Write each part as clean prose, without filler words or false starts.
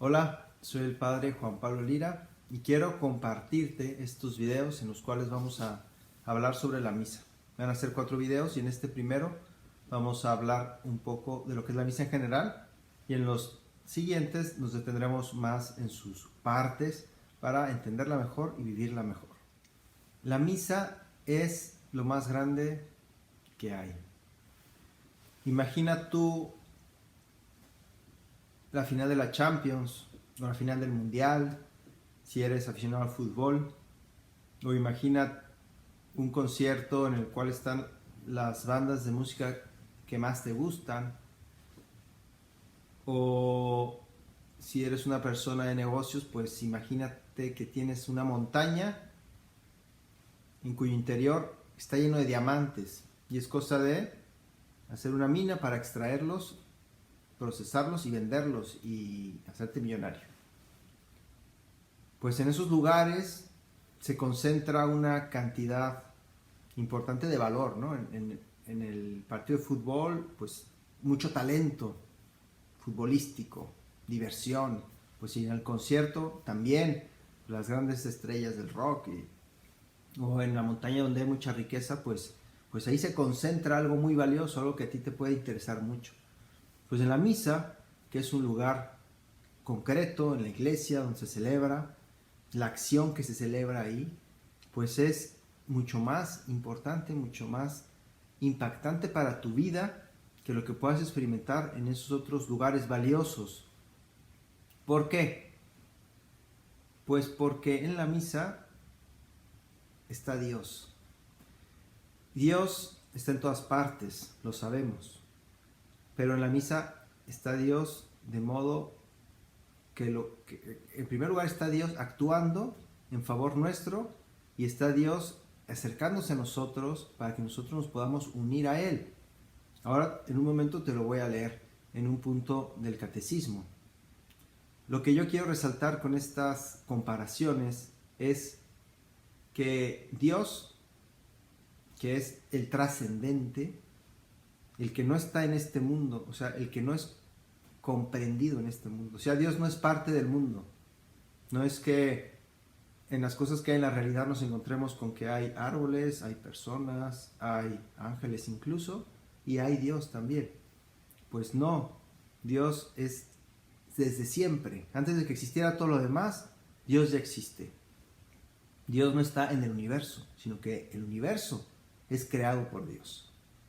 Hola, soy el padre Juan Pablo Lira y quiero compartirte estos videos en los cuales vamos a hablar sobre la misa. Van a ser 4 videos y en este primero vamos a hablar un poco de lo que es la misa en general y en los siguientes nos detendremos más en sus partes para entenderla mejor y vivirla mejor. La misa es lo más grande que hay. Imagina tú la final de la Champions o la final del Mundial, si eres aficionado al fútbol, o imagina un concierto en el cual están las bandas de música que más te gustan, o si eres una persona de negocios, pues imagínate que tienes una montaña en cuyo interior está lleno de diamantes y es cosa de hacer una mina para extraerlos, procesarlos y venderlos y hacerte millonario. Pues en esos lugares se concentra una cantidad importante de valor, ¿no? En el partido de fútbol, pues mucho talento futbolístico, diversión, pues y en el concierto también las grandes estrellas del rock o en la montaña donde hay mucha riqueza, pues ahí se concentra algo muy valioso, algo que a ti te puede interesar mucho. Pues en la misa, que es un lugar concreto, en la iglesia donde se celebra, la acción que se celebra ahí, pues es mucho más importante, mucho más impactante para tu vida que lo que puedas experimentar en esos otros lugares valiosos. ¿Por qué? Pues porque en la misa está Dios. Dios está en todas partes, lo sabemos, pero en la misa está Dios de modo que en primer lugar está Dios actuando en favor nuestro y está Dios acercándose a nosotros para que nosotros nos podamos unir a Él. Ahora en un momento te lo voy a leer en un punto del catecismo. Lo que yo quiero resaltar con estas comparaciones es que Dios, que es el trascendente, el que no está en este mundo, o sea, el que no es comprendido en este mundo. O sea, Dios no es parte del mundo. No es que en las cosas que hay en la realidad nos encontremos con que hay árboles, hay personas, hay ángeles incluso, y hay Dios también. Pues no, Dios es desde siempre. Antes de que existiera todo lo demás, Dios ya existe. Dios no está en el universo, sino que el universo es creado por Dios.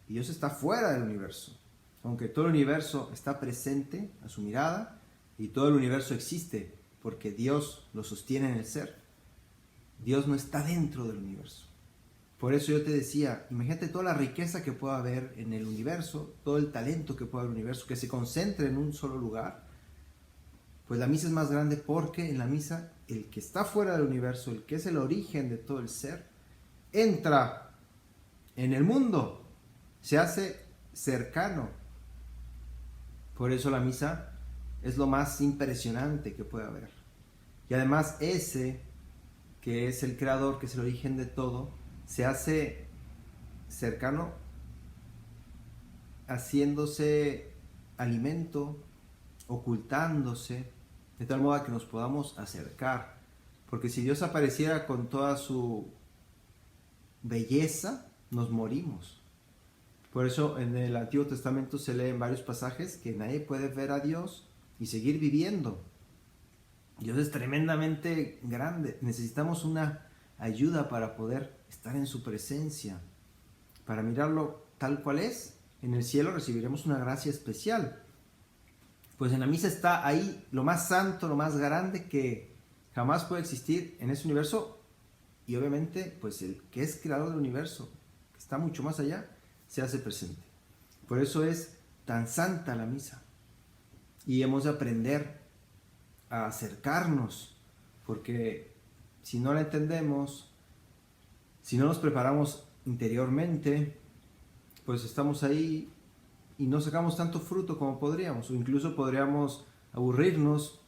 Y Dios está fuera del universo. Aunque todo el universo está presente a su mirada y todo el universo existe porque Dios lo sostiene en el ser, Dios no está dentro del universo. Por eso yo te decía, imagínate toda la riqueza que pueda haber en el universo, todo el talento que pueda haber en el universo, que se concentre en un solo lugar. Pues la misa es más grande porque en la misa el que está fuera del universo, el que es el origen de todo el ser, entra en el mundo, se hace cercano. Por eso la misa es lo más impresionante que puede haber. Y además ese que es el creador, que es el origen de todo, se hace cercano haciéndose alimento, ocultándose, de tal modo que nos podamos acercar. Porque si Dios apareciera con toda su belleza, nos morimos. Por eso en el Antiguo Testamento se lee en varios pasajes que nadie puede ver a Dios y seguir viviendo. Dios es tremendamente grande. Necesitamos una ayuda para poder estar en su presencia, para mirarlo tal cual es. En el cielo recibiremos una gracia especial. Pues en la misa está ahí lo más santo, lo más grande que jamás puede existir en ese universo. Y obviamente, pues el que es creador del universo, que está mucho más allá, se hace presente. Por eso es tan santa la misa. Y hemos de aprender a acercarnos, porque si no la entendemos, si no nos preparamos interiormente, pues estamos ahí y no sacamos tanto fruto como podríamos, o incluso podríamos aburrirnos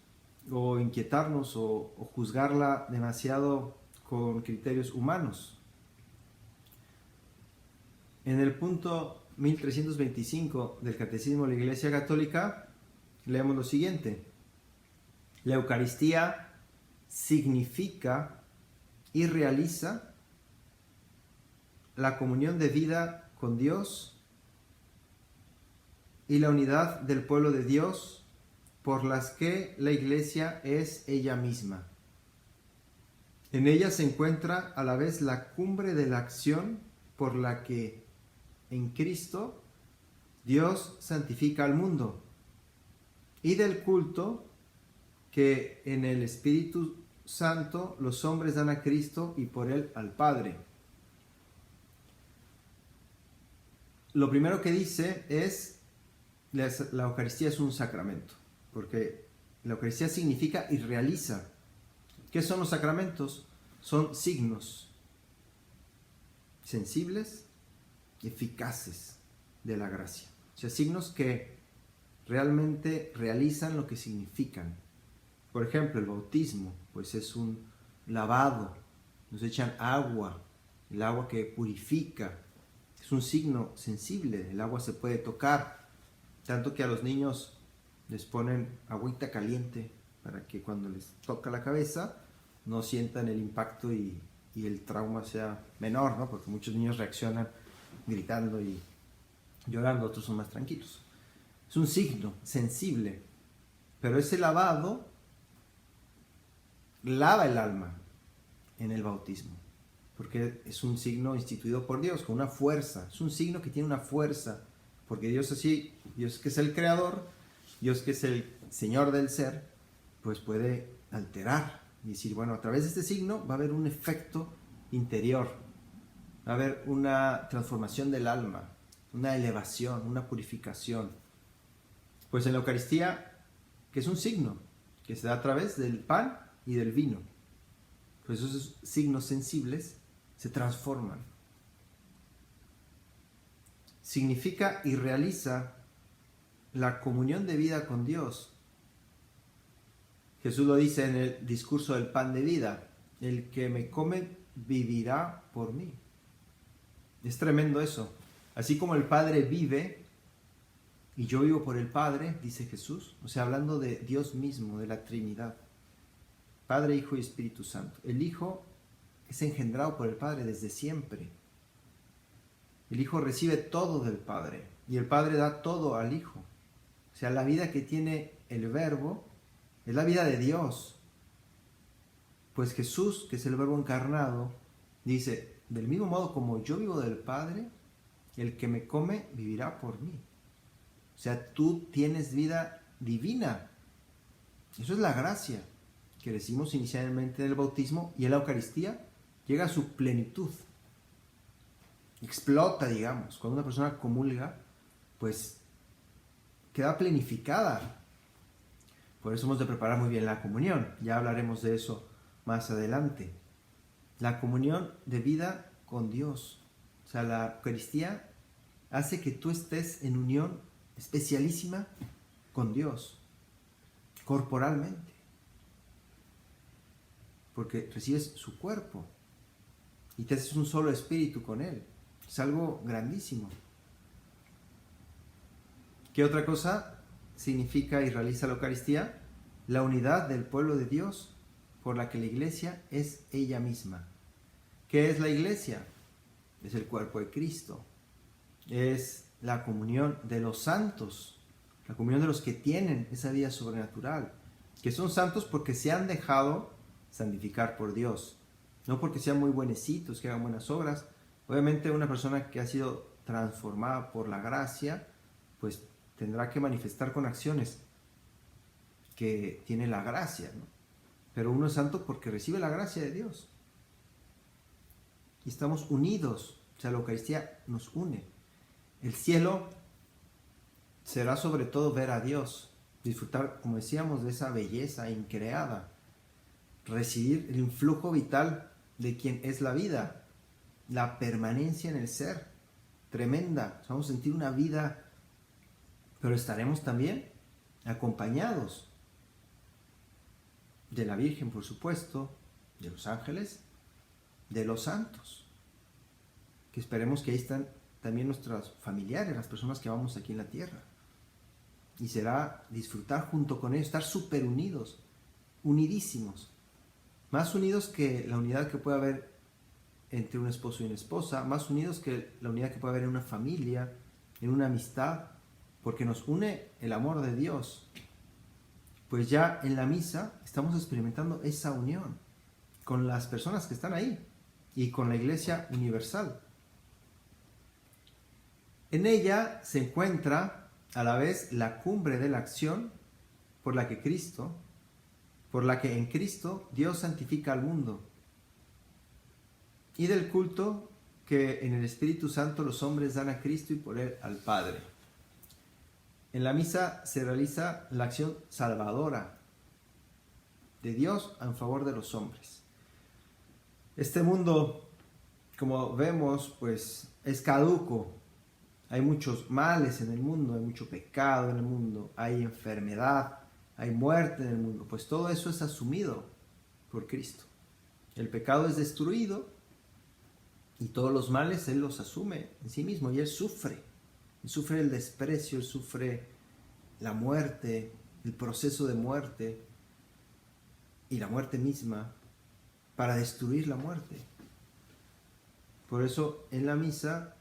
o inquietarnos o juzgarla demasiado con criterios humanos. En el punto 1325 del Catecismo de la Iglesia Católica leemos lo siguiente: La Eucaristía significa y realiza la comunión de vida con Dios y la unidad del pueblo de Dios por las que la Iglesia es ella misma. En ella se encuentra a la vez la cumbre de la acción por la que en Cristo Dios santifica al mundo y del culto que en el Espíritu Santo los hombres dan a Cristo y por él al Padre. Lo primero que dice es la Eucaristía es un sacramento, porque la Eucaristía significa y realiza. ¿Qué son los sacramentos? Son signos sensibles y eficaces de la gracia. O sea, signos que realmente realizan lo que significan. Por ejemplo, el bautismo, pues es un lavado, nos echan agua, el agua que purifica, es un signo sensible, el agua se puede tocar, tanto que a los niños les ponen agüita caliente para que cuando les toca la cabeza no sientan el impacto y el trauma sea menor, ¿no? Porque muchos niños reaccionan gritando y llorando, otros son más tranquilos. Es un signo sensible, pero ese lavado lava el alma en el bautismo, porque es un signo instituido por Dios, con una fuerza, es un signo que tiene una fuerza, porque Dios así, Dios que es el creador, Dios que es el Señor del ser, pues puede alterar y decir, bueno, a través de este signo va a haber un efecto interior, va a haber una transformación del alma, una elevación, una purificación. Pues en la Eucaristía, que es un signo, que se da a través del pan y del vino, pues esos signos sensibles se transforman. Significa y realiza la comunión de vida con Dios. Jesús lo dice en el discurso del pan de vida, el que me come vivirá por mí. Es tremendo eso. Así como el Padre vive y yo vivo por el Padre, dice Jesús, o sea, hablando de Dios mismo, de la Trinidad, Padre, Hijo y Espíritu Santo. El Hijo es engendrado por el Padre desde siempre. El Hijo recibe todo del Padre y el Padre da todo al Hijo. O sea, la vida que tiene el Verbo es la vida de Dios. Pues Jesús, que es el Verbo encarnado, dice, del mismo modo como yo vivo del Padre, el que me come vivirá por mí. O sea, tú tienes vida divina. Eso es la gracia que recibimos inicialmente en el bautismo, y en la Eucaristía llega a su plenitud. Explota, digamos. Cuando una persona comulga, pues queda planificada. Por eso hemos de preparar muy bien la comunión. Ya hablaremos de eso más adelante. La comunión de vida con Dios. O sea, la Eucaristía hace que tú estés en unión especialísima con Dios, corporalmente. Porque recibes su cuerpo y te haces un solo espíritu con Él. Es algo grandísimo. ¿Qué otra cosa significa y realiza la Eucaristía? La unidad del pueblo de Dios por la que la Iglesia es ella misma. ¿Qué es la Iglesia? Es el cuerpo de Cristo. Es la comunión de los santos, la comunión de los que tienen esa vida sobrenatural, que son santos porque se han dejado santificar por Dios, no porque sean muy buenecitos, que hagan buenas obras. Obviamente una persona que ha sido transformada por la gracia, pues tendrá que manifestar con acciones que tiene la gracia, ¿no? Pero uno es santo porque recibe la gracia de Dios. Y estamos unidos, o sea, la Eucaristía nos une. El cielo será sobre todo ver a Dios, disfrutar, como decíamos, de esa belleza increada, recibir el influjo vital de quien es la vida, la permanencia en el ser, tremenda. O sea, vamos a sentir una vida, pero estaremos también acompañados de la Virgen, por supuesto, de los ángeles, de los santos, que esperemos que ahí están también nuestros familiares, las personas que vamos aquí en la tierra. Y será disfrutar junto con ellos, estar súper unidos unidísimos, más unidos que la unidad que puede haber entre un esposo y una esposa, más unidos que la unidad que puede haber en una familia, en una amistad, porque nos une el amor de Dios. Pues ya en la misa estamos experimentando esa unión con las personas que están ahí y con la Iglesia universal. En ella se encuentra a la vez la cumbre de la acción por la que en Cristo Dios santifica al mundo, y del culto que en el Espíritu Santo los hombres dan a Cristo y por él al Padre. En la misa se realiza la acción salvadora de Dios en favor de los hombres. Este mundo, como vemos, pues es caduco. Hay muchos males en el mundo, hay mucho pecado en el mundo, hay enfermedad, hay muerte en el mundo. Pues todo eso es asumido por Cristo. El pecado es destruido y todos los males Él los asume en sí mismo y Él sufre. Él sufre el desprecio, Él sufre la muerte, el proceso de muerte y la muerte misma para destruir la muerte. Por eso en la misa,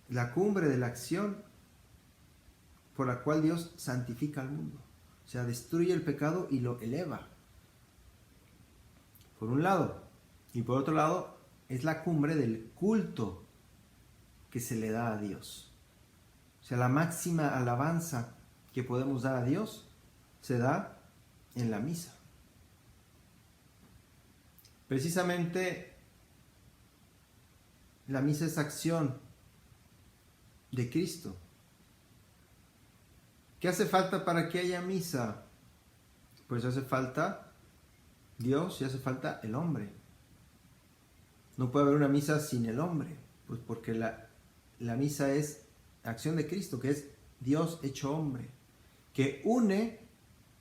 la cumbre de la acción por la cual Dios santifica al mundo. O sea, destruye el pecado y lo eleva. Por un lado. Y por otro lado, es la cumbre del culto que se le da a Dios. O sea, la máxima alabanza que podemos dar a Dios se da en la misa. Precisamente la misa es acción de Cristo. ¿Qué hace falta para que haya misa? Pues hace falta Dios y hace falta el hombre. No puede haber una misa sin el hombre, pues porque la misa es acción de Cristo, que es Dios hecho hombre, que une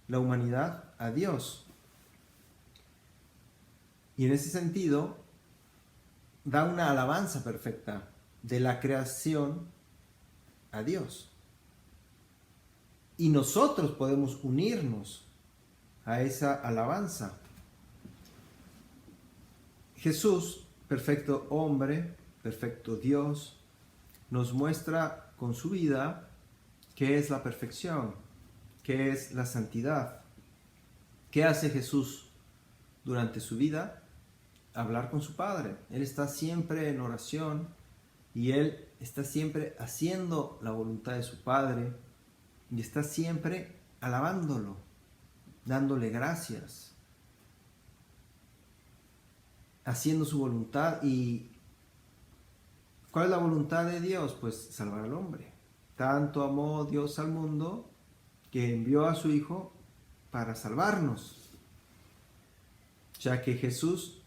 la humanidad a Dios. Y en ese sentido, da una alabanza perfecta de la creación a Dios. Y nosotros podemos unirnos a esa alabanza. Jesús, perfecto hombre, perfecto Dios, nos muestra con su vida qué es la perfección, qué es la santidad. ¿Qué hace Jesús durante su vida? Hablar con su Padre. Él está siempre en oración y Él está siempre haciendo la voluntad de su Padre y está siempre alabándolo, dándole gracias, haciendo su voluntad. ¿Y cuál es la voluntad de Dios? Pues salvar al hombre. Tanto amó Dios al mundo que envió a su Hijo para salvarnos. O sea que Jesús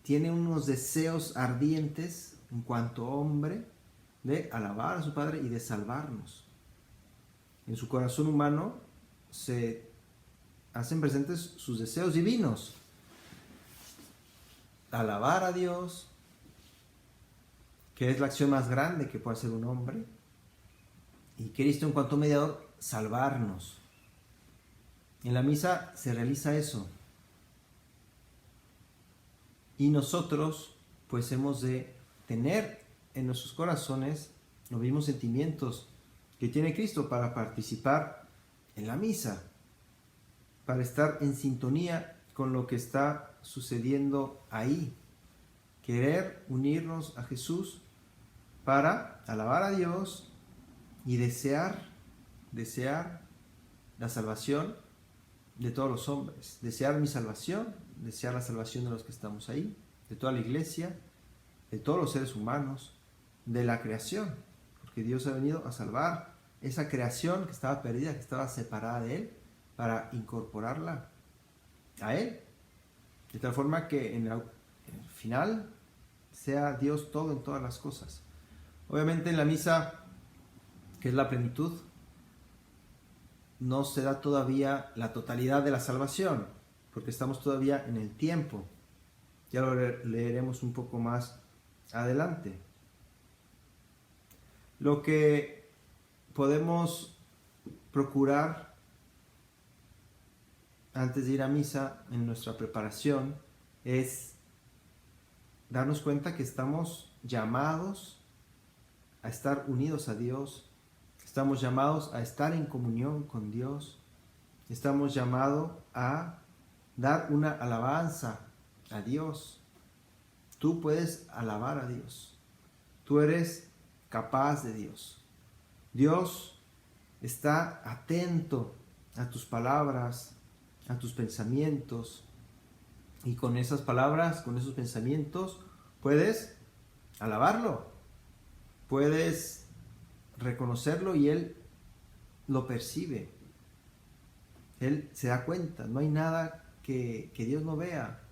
tiene unos deseos ardientes en cuanto hombre de alabar a su Padre y de salvarnos. En su corazón humano se hacen presentes sus deseos divinos. Alabar a Dios, que es la acción más grande que puede hacer un hombre, y Cristo en cuanto mediador, salvarnos. En la misa se realiza eso. Y nosotros pues hemos de tener en nuestros corazones los mismos sentimientos que tiene Cristo para participar en la misa, para estar en sintonía con lo que está sucediendo ahí. Querer unirnos a Jesús para alabar a Dios y desear la salvación de todos los hombres, desear mi salvación, desear la salvación de los que estamos ahí, de toda la iglesia, de todos los seres humanos, de la creación, porque Dios ha venido a salvar esa creación que estaba perdida, que estaba separada de Él, para incorporarla a Él, de tal forma que en el final sea Dios todo en todas las cosas. Obviamente en la misa, que es la plenitud, no se da todavía la totalidad de la salvación, porque estamos todavía en el tiempo. Ya lo leeremos un poco más adelante. Lo que podemos procurar antes de ir a misa, en nuestra preparación, es darnos cuenta que estamos llamados a estar unidos a Dios, estamos llamados a estar en comunión con Dios, estamos llamados a dar una alabanza a Dios. Tú puedes alabar a Dios, tú eres capaz de Dios. Dios está atento a tus palabras, a tus pensamientos, y con esas palabras, con esos pensamientos, puedes alabarlo, puedes reconocerlo y Él lo percibe. Él se da cuenta, no hay nada que Dios no vea.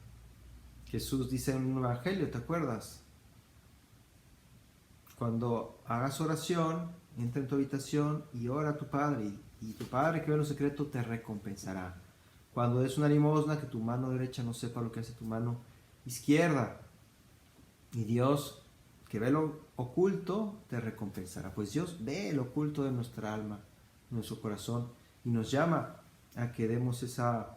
Jesús dice en un evangelio, ¿te acuerdas? Cuando hagas oración, entra en tu habitación y ora a tu Padre, y tu Padre que ve en lo secreto te recompensará. Cuando des una limosna, que tu mano derecha no sepa lo que hace tu mano izquierda. Y Dios, que ve lo oculto, te recompensará. Pues Dios ve lo oculto de nuestra alma, de nuestro corazón, y nos llama a que le demos esa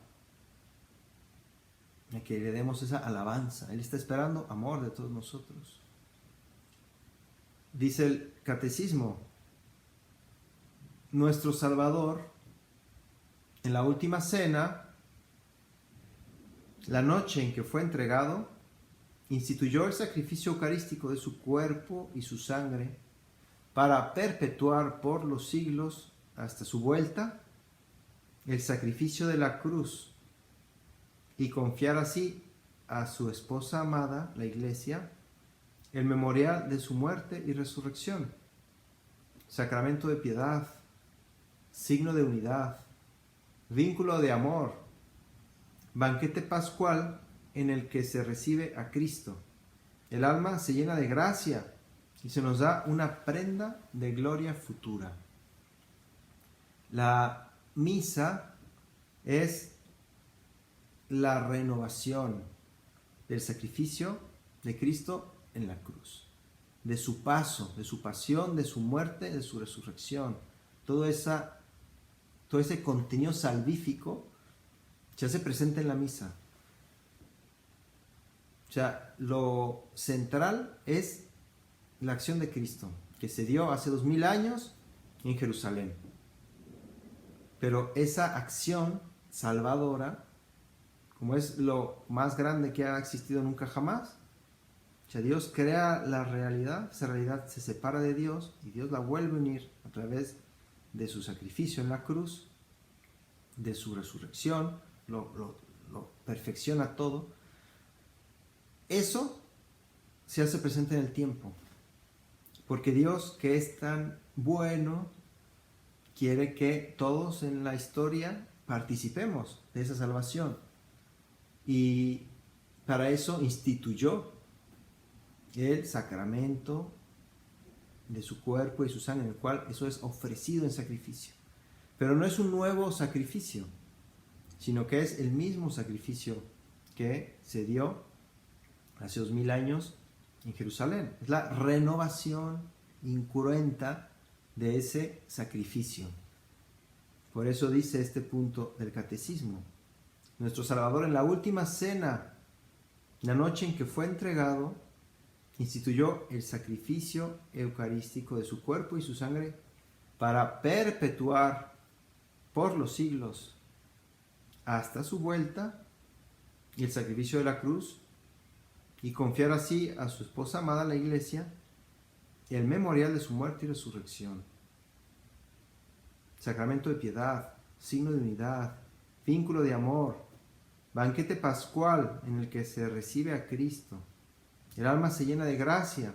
alabanza. Él está esperando amor de todos nosotros. Dice el Catecismo, nuestro Salvador, en la última cena, la noche en que fue entregado, instituyó el sacrificio eucarístico de su cuerpo y su sangre para perpetuar por los siglos hasta su vuelta el sacrificio de la cruz y confiar así a su esposa amada, la Iglesia, el memorial de su muerte y resurrección, sacramento de piedad, signo de unidad, vínculo de amor, banquete pascual en el que se recibe a Cristo. El alma se llena de gracia y se nos da una prenda de gloria futura. La misa es la renovación del sacrificio de Cristo en la cruz, de su paso, de su pasión, de su muerte, de su resurrección. Todo ese contenido salvífico se hace presente en la misa. O sea, lo central es la acción de Cristo, que se dio hace 2000 años en Jerusalén. Pero esa acción salvadora, como es lo más grande que ha existido nunca jamás, o sea, Dios crea la realidad, esa realidad se separa de Dios y Dios la vuelve a unir a través de su sacrificio en la cruz, de su resurrección, lo perfecciona todo. Eso se hace presente en el tiempo, porque Dios, que es tan bueno, quiere que todos en la historia participemos de esa salvación, y para eso instituyó el sacramento de su cuerpo y su sangre, en el cual eso es ofrecido en sacrificio. Pero no es un nuevo sacrificio, sino que es el mismo sacrificio que se dio hace 2000 años en Jerusalén. Es la renovación incruenta de ese sacrificio. Por eso dice este punto del Catecismo: nuestro Salvador en la última cena, la noche en que fue entregado, instituyó el sacrificio eucarístico de su cuerpo y su sangre para perpetuar por los siglos hasta su vuelta el sacrificio de la cruz, y confiar así a su esposa amada, la Iglesia, el memorial de su muerte y resurrección. Sacramento de piedad, signo de unidad, vínculo de amor, banquete pascual en el que se recibe a Cristo. El alma se llena de gracia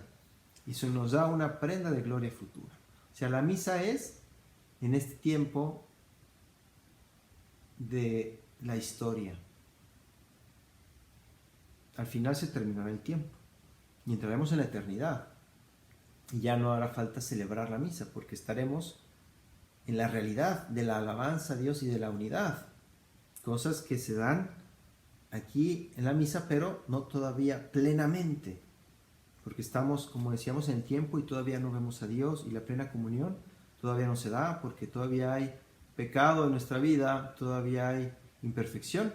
y se nos da una prenda de gloria futura. O sea, la misa es, en este tiempo de la historia, al final se terminará el tiempo y entraremos en la eternidad, y ya no hará falta celebrar la misa, porque estaremos en la realidad de la alabanza a Dios y de la unidad, cosas que se dan aquí en la misa, pero no todavía plenamente, porque estamos, como decíamos, en el tiempo y todavía no vemos a Dios, y la plena comunión todavía no se da, porque todavía hay pecado en nuestra vida, todavía hay imperfección.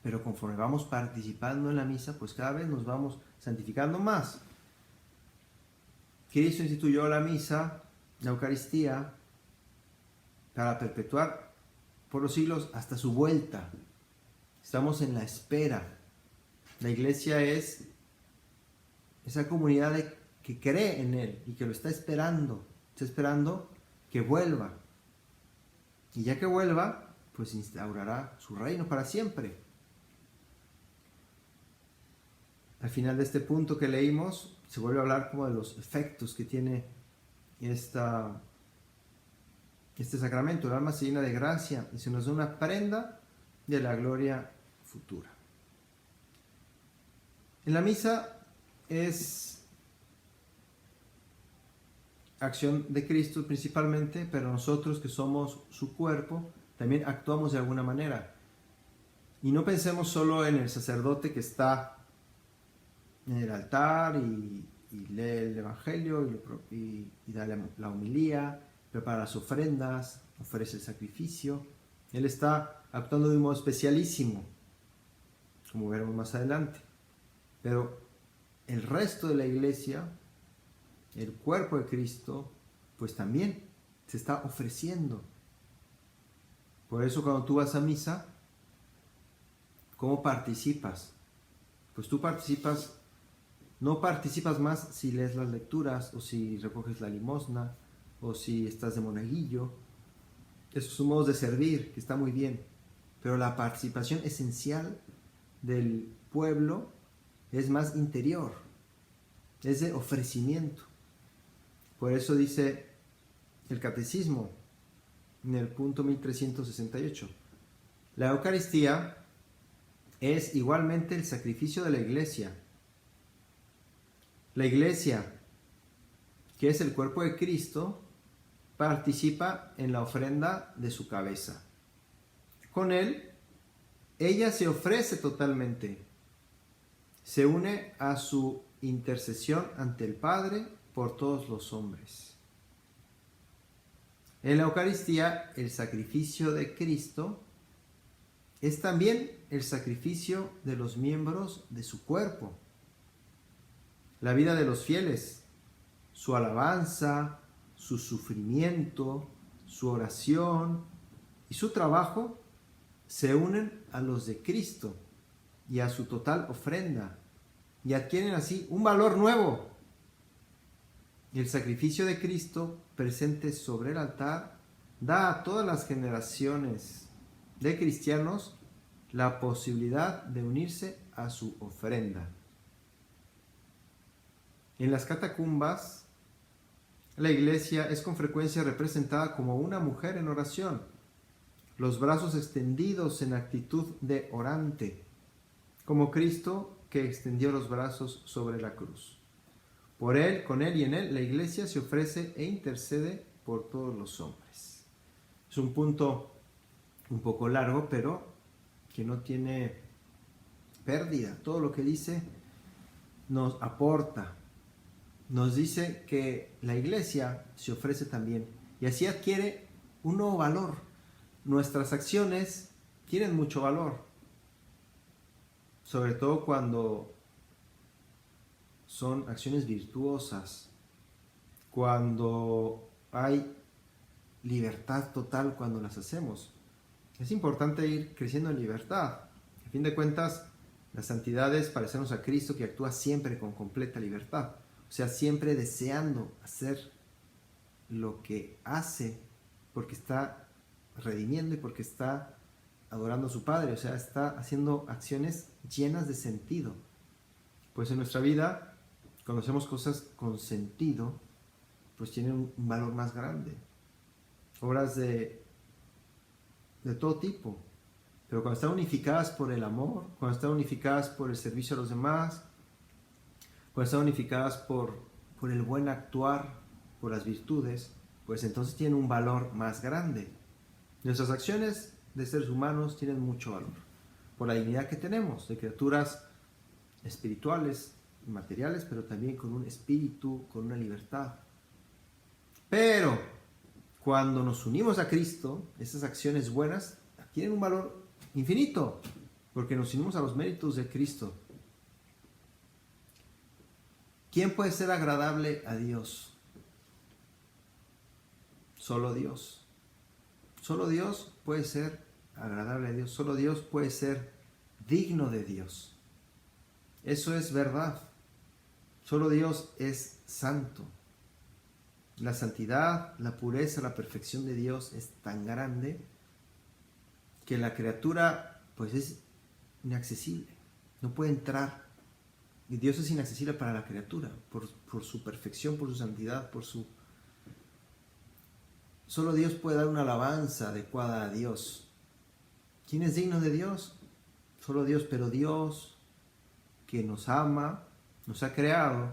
Pero conforme vamos participando en la misa, pues cada vez nos vamos santificando más. Cristo instituyó la misa, la Eucaristía, para perpetuar por los siglos hasta su vuelta. Estamos en la espera. La iglesia es esa comunidad que cree en Él y que lo está esperando que vuelva. Y ya que vuelva, pues instaurará su reino para siempre. Al final de este punto que leímos, se vuelve a hablar como de los efectos que tiene este sacramento. El alma se llena de gracia y se nos da una prenda de la gloria futura. En la misa es acción de Cristo principalmente, pero nosotros que somos su cuerpo, también actuamos de alguna manera. Y no pensemos solo en el sacerdote que está en el altar y lee el Evangelio y da la homilía, prepara las ofrendas, ofrece el sacrificio. Él está actuando de un modo especialísimo, como veremos más adelante. Pero el resto de la iglesia, el cuerpo de Cristo, pues también se está ofreciendo. Por eso cuando tú vas a misa, ¿cómo participas? Pues tú no participas más si lees las lecturas, o si recoges la limosna, o si estás de monaguillo. Esos son modos de servir, que está muy bien. Pero la participación esencial del pueblo es más interior, es de ofrecimiento. Por eso dice el Catecismo en el punto 1368, la Eucaristía es igualmente el sacrificio de la Iglesia. La Iglesia, que es el cuerpo de Cristo, participa en la ofrenda de su cabeza. Con él, ella se ofrece totalmente, se une a su intercesión ante el Padre por todos los hombres. En la Eucaristía, el sacrificio de Cristo es también el sacrificio de los miembros de su cuerpo. La vida de los fieles, su alabanza, su sufrimiento, su oración y su trabajo se unen a los de Cristo y a su total ofrenda y adquieren así un valor nuevo. El sacrificio de Cristo presente sobre el altar da a todas las generaciones de cristianos la posibilidad de unirse a su ofrenda. En las catacumbas, la iglesia es con frecuencia representada como una mujer en oración, los brazos extendidos en actitud de orante, como Cristo que extendió los brazos sobre la cruz. Por Él, con Él y en Él, la iglesia se ofrece e intercede por todos los hombres. Es un punto un poco largo, pero que no tiene pérdida. Todo lo que dice nos aporta. Nos dice que la iglesia se ofrece también y así adquiere un nuevo valor. Nuestras acciones tienen mucho valor, sobre todo cuando son acciones virtuosas, cuando hay libertad total cuando las hacemos. Es importante ir creciendo en libertad. A fin de cuentas, la santidad es parecernos a Cristo, que actúa siempre con completa libertad. O sea, siempre deseando hacer lo que hace porque está redimiendo y porque está adorando a su Padre. O sea, está haciendo acciones llenas de sentido. Pues en nuestra vida, cuando hacemos cosas con sentido, pues tienen un valor más grande. Obras de todo tipo. Pero cuando están unificadas por el amor, cuando están unificadas por el servicio a los demás, cuando están unificadas por el buen actuar, por las virtudes, pues entonces tienen un valor más grande. Nuestras acciones de seres humanos tienen mucho valor, por la dignidad que tenemos, de criaturas espirituales, materiales, pero también con un espíritu, con una libertad. Pero cuando nos unimos a Cristo, esas acciones buenas tienen un valor infinito, porque nos unimos a los méritos de Cristo. ¿Quién puede ser agradable a Dios? Solo Dios. Solo Dios puede ser agradable a Dios. Solo Dios puede ser digno de Dios. Eso es verdad. Solo Dios es santo. La santidad, la pureza, la perfección de Dios es tan grande que la criatura pues es inaccesible. No puede entrar. Y Dios es inaccesible para la criatura por su perfección, por su santidad, Solo Dios puede dar una alabanza adecuada a Dios. ¿Quién es digno de Dios? Solo Dios, pero Dios que nos ama, nos ha creado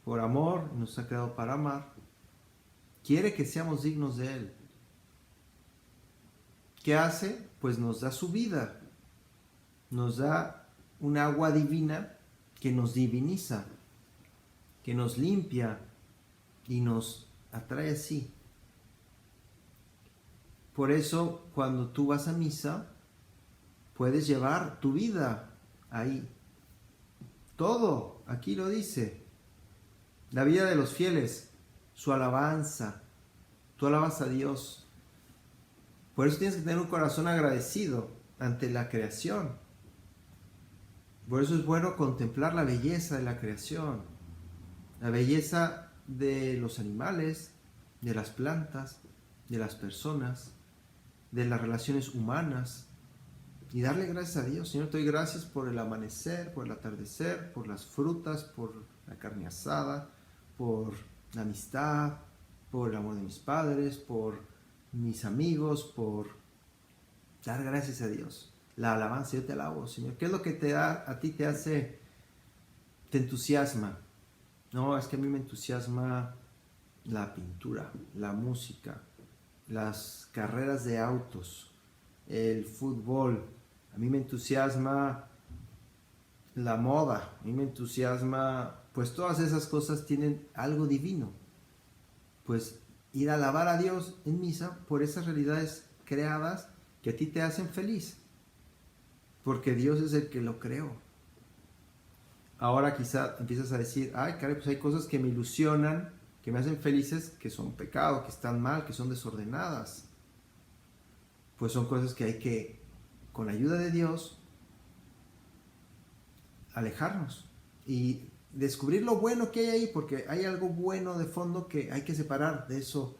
por amor, nos ha creado para amar, quiere que seamos dignos de Él. ¿Qué hace? Pues nos da su vida, nos da un agua divina que nos diviniza, que nos limpia y nos atrae así. Por eso, cuando tú vas a misa, puedes llevar tu vida ahí. Todo, aquí lo dice. La vida de los fieles, su alabanza. Tú alabas a Dios. Por eso tienes que tener un corazón agradecido ante la creación. Por eso es bueno contemplar la belleza de la creación. La belleza de los animales, de las plantas, de las personas, de las relaciones humanas. Y darle gracias a Dios. Señor, te doy gracias por el amanecer, por el atardecer, por las frutas, por la carne asada, por la amistad, por el amor de mis padres, por mis amigos, por dar gracias a Dios. La alabanza, yo te alabo, Señor. ¿Qué es lo que a ti te hace, te entusiasma? No, es que a mí me entusiasma la pintura, la música, las carreras de autos, el fútbol. A mí me entusiasma la moda, a mí me entusiasma, pues todas esas cosas tienen algo divino. Pues ir a alabar a Dios en misa por esas realidades creadas que a ti te hacen feliz, porque Dios es el que lo creó. Ahora quizá empiezas a decir, ay, caray, pues hay cosas que me ilusionan, que me hacen felices, que son pecado, que están mal, que son desordenadas. Pues son cosas que hay que, con la ayuda de Dios, alejarnos y descubrir lo bueno que hay ahí, porque hay algo bueno de fondo que hay que separar de eso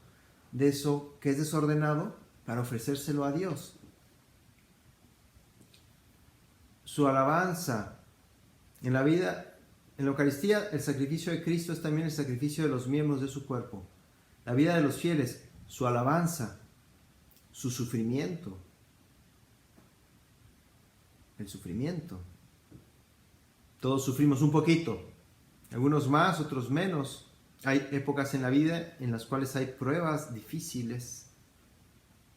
que es desordenado para ofrecérselo a Dios. Su alabanza en la vida, en la Eucaristía, el sacrificio de Cristo es también el sacrificio de los miembros de su cuerpo. La vida de los fieles, su alabanza, su sufrimiento, el sufrimiento. Todos sufrimos un poquito, algunos más, otros menos. Hay épocas en la vida en las cuales hay pruebas difíciles,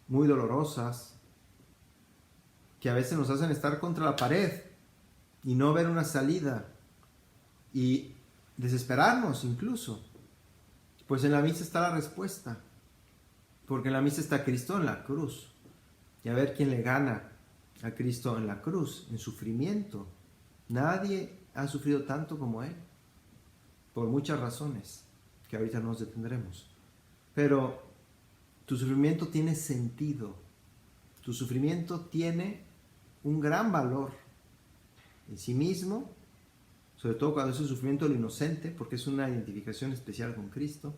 muy dolorosas, que a veces nos hacen estar contra la pared y no ver una salida y desesperarnos incluso. Pues en la misa está la respuesta, porque en la misa está Cristo en la cruz. Y a ver quién le gana a Cristo en la cruz, en sufrimiento. Nadie ha sufrido tanto como Él, por muchas razones, que ahorita nos detendremos. Pero tu sufrimiento tiene sentido, tu sufrimiento tiene un gran valor en sí mismo, sobre todo cuando es el sufrimiento del inocente, porque es una identificación especial con Cristo.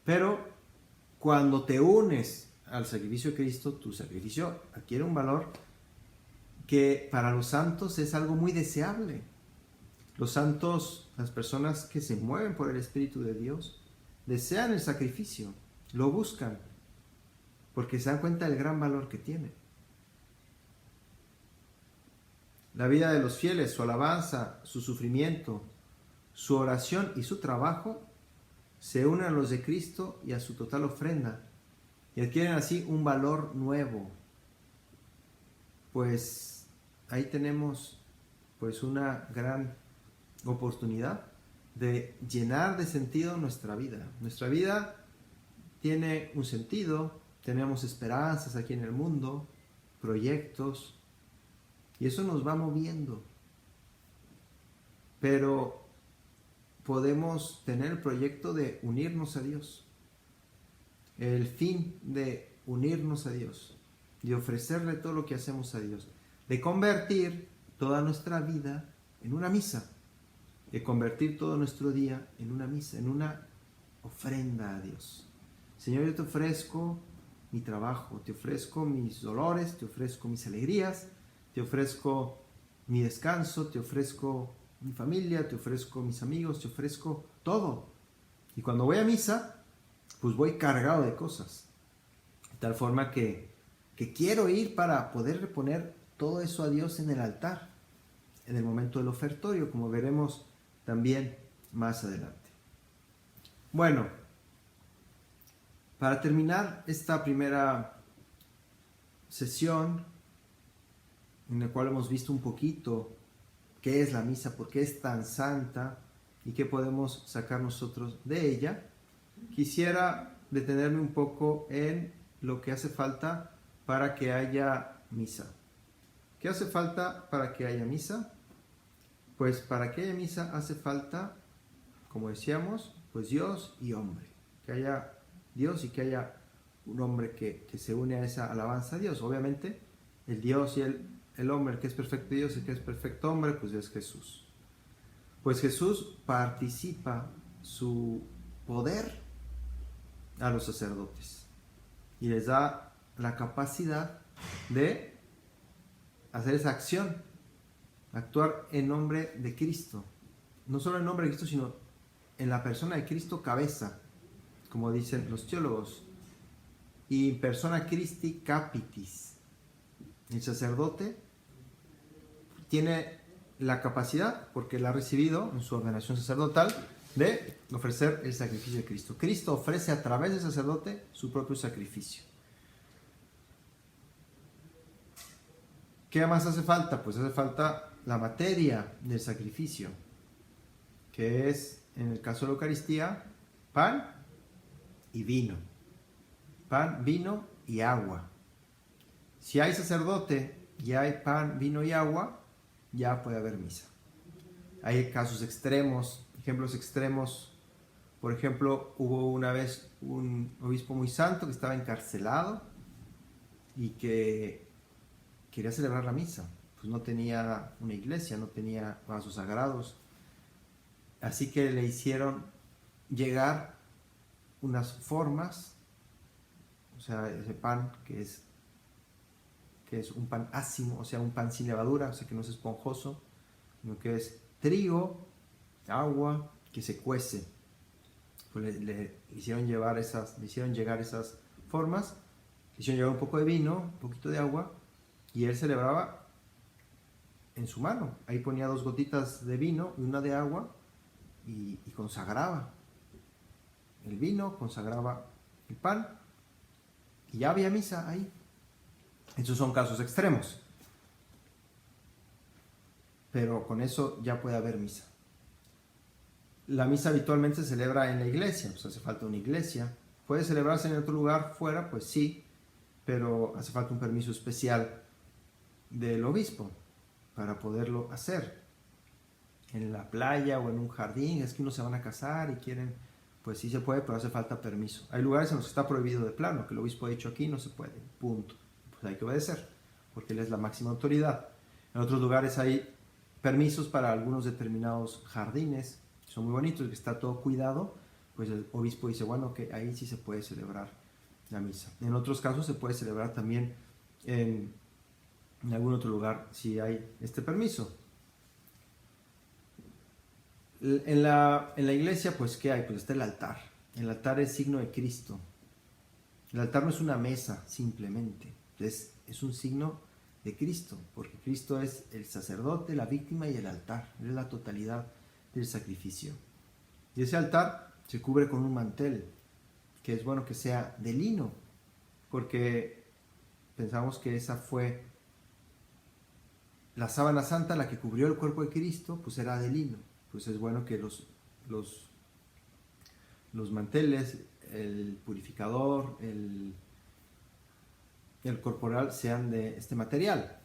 Pero cuando te unes al sacrificio de Cristo, tu sacrificio adquiere un valor que para los santos es algo muy deseable. Los santos, las personas que se mueven por el Espíritu de Dios, desean el sacrificio, lo buscan, porque se dan cuenta del gran valor que tiene. La vida de los fieles, su alabanza, su sufrimiento, su oración y su trabajo se unen a los de Cristo y a su total ofrenda y adquieren así un valor nuevo. Pues ahí tenemos pues una gran oportunidad de llenar de sentido nuestra vida. Nuestra vida tiene un sentido, tenemos esperanzas aquí en el mundo, proyectos, y eso nos va moviendo. Pero podemos tener el proyecto de unirnos a Dios, el fin de unirnos a Dios, de ofrecerle todo lo que hacemos a Dios, de convertir toda nuestra vida en una misa, de convertir todo nuestro día en una misa, en una ofrenda a Dios. Señor, yo te ofrezco mi trabajo, te ofrezco mis dolores, te ofrezco mis alegrías, te ofrezco mi descanso, te ofrezco mi familia, te ofrezco mis amigos, te ofrezco todo. Y cuando voy a misa, pues voy cargado de cosas. De tal forma que quiero ir para poder poner todo eso a Dios en el altar, en el momento del ofertorio, como veremos también más adelante. Bueno, para terminar esta primera sesión, en la cual hemos visto un poquito qué es la misa, por qué es tan santa y qué podemos sacar nosotros de ella, quisiera detenerme un poco en lo que hace falta para que haya misa. ¿Qué hace falta para que haya misa? Pues para que haya misa hace falta, como decíamos, pues Dios y hombre. Que haya Dios y que haya un hombre que se une a esa alabanza a Dios. Obviamente, el Dios y el hombre, el que es perfecto Dios y el que es perfecto hombre, pues es Jesús. Pues Jesús participa su poder a los sacerdotes y les da la capacidad de hacer esa acción, actuar en nombre de Cristo. No solo en nombre de Cristo, sino en la persona de Cristo cabeza, como dicen los teólogos. Y persona Christi capitis. El sacerdote tiene la capacidad, porque la ha recibido en su ordenación sacerdotal, de ofrecer el sacrificio de Cristo. Cristo ofrece a través del sacerdote su propio sacrificio. ¿Qué más hace falta? Pues hace falta la materia del sacrificio, que es, en el caso de la Eucaristía, pan y vino. Pan, vino y agua. Si hay sacerdote y hay pan, vino y agua, ya puede haber misa. Hay casos extremos, ejemplos extremos. Por ejemplo, hubo una vez un obispo muy santo que estaba encarcelado y que quería celebrar la misa. Pues no tenía una iglesia, no tenía vasos sagrados. Así que le hicieron llegar unas formas, o sea, ese pan que es un pan ácimo, o sea, un pan sin levadura, o sea, que no es esponjoso, sino que es trigo, agua, que se cuece. Pues le hicieron llegar esas formas, le hicieron llevar un poco de vino, un poquito de agua, y él celebraba en su mano. Ahí ponía 2 gotitas de vino y una de agua, y consagraba el vino, consagraba el pan, y ya había misa ahí. Esos son casos extremos, pero con eso ya puede haber misa. La misa habitualmente se celebra en la iglesia, pues hace falta una iglesia. ¿Puede celebrarse en otro lugar fuera? Pues sí, pero hace falta un permiso especial del obispo para poderlo hacer. En la playa o en un jardín, es que unos se van a casar y quieren, pues sí se puede, pero hace falta permiso. Hay lugares en los que está prohibido de plano, que el obispo ha dicho aquí no se puede, punto. Pues hay que obedecer, porque él es la máxima autoridad. En otros lugares hay permisos para algunos determinados jardines, que son muy bonitos, que está todo cuidado, pues el obispo dice, bueno, que ahí sí se puede celebrar la misa. En otros casos se puede celebrar también en algún otro lugar si hay este permiso. En la iglesia, pues, ¿qué hay? Pues está el altar. El altar es signo de Cristo. El altar no es una mesa, simplemente. Es un signo de Cristo, porque Cristo es el sacerdote, la víctima y el altar. Es la totalidad del sacrificio. Y ese altar se cubre con un mantel, que es bueno que sea de lino, porque pensamos que esa fue la sábana santa, la que cubrió el cuerpo de Cristo, pues era de lino. Pues es bueno que los manteles, el purificador, el corporal sean de este material.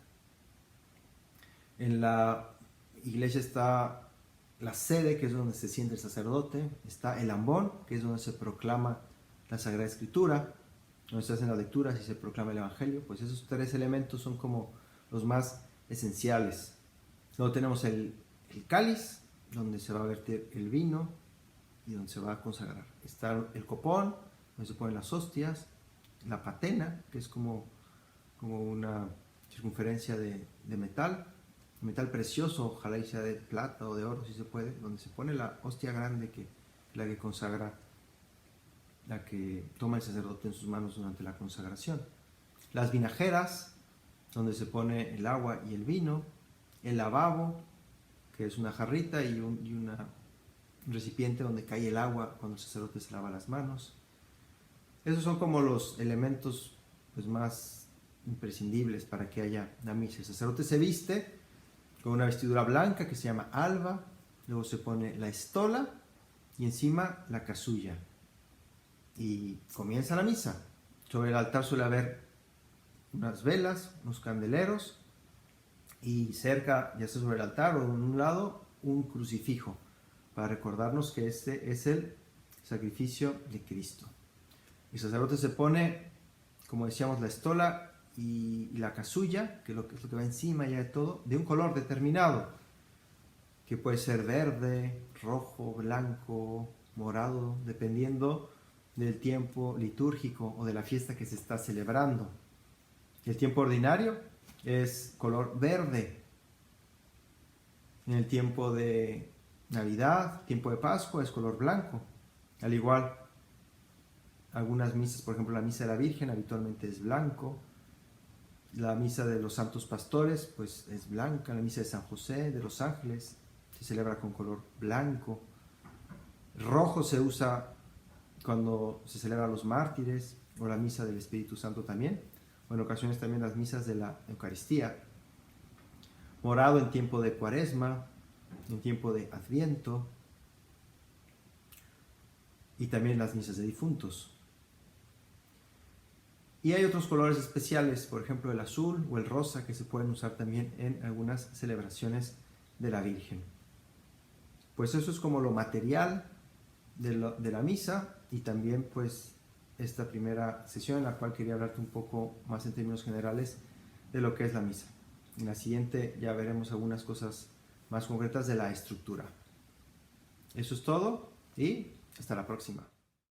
En la iglesia está la sede, que es donde se siente el sacerdote, está el ambón, que es donde se proclama la Sagrada Escritura, donde se hacen las lecturas y se proclama el Evangelio. Pues esos tres elementos son como los más esenciales. Luego tenemos el cáliz, donde se va a verter el vino y donde se va a consagrar. Está el copón, donde se ponen las hostias, la patena, que es como una circunferencia de metal precioso, ojalá y sea de plata o de oro si se puede, donde se pone la hostia grande, que la que consagra, la que toma el sacerdote en sus manos durante la consagración. Las vinajeras, donde se pone el agua y el vino. El lavabo, que es una jarrita y un recipiente donde cae el agua cuando el sacerdote se lava las manos. Esos son como los elementos pues, más imprescindibles para que haya la misa. El sacerdote se viste con una vestidura blanca que se llama alba, luego se pone la estola y encima la casulla. Y comienza la misa. Sobre el altar suele haber unas velas, unos candeleros, y cerca, ya sea sobre el altar o en un lado, un crucifijo, para recordarnos que este es el sacrificio de Cristo. El sacerdote se pone, como decíamos, la estola y la casulla, que es lo que va encima ya de todo, de un color determinado, que puede ser verde, rojo, blanco, morado, dependiendo del tiempo litúrgico o de la fiesta que se está celebrando. El tiempo ordinario es color verde. En el tiempo de Navidad, tiempo de Pascua, es color blanco. Al igual, algunas misas, por ejemplo la misa de la Virgen habitualmente es blanco. La misa de los santos pastores pues es blanca. La misa de San José, de los ángeles, se celebra con color blanco. Rojo se usa cuando se celebran los mártires, o la misa del Espíritu Santo también, o en ocasiones también las misas de la Eucaristía. Morado en tiempo de Cuaresma, en tiempo de Adviento, y también las misas de difuntos. Y hay otros colores especiales, por ejemplo el azul o el rosa, que se pueden usar también en algunas celebraciones de la Virgen. Pues eso es como lo material de la misa, y también pues esta primera sesión en la cual quería hablarte un poco más en términos generales de lo que es la misa. En la siguiente ya veremos algunas cosas más concretas de la estructura. Eso es todo y hasta la próxima.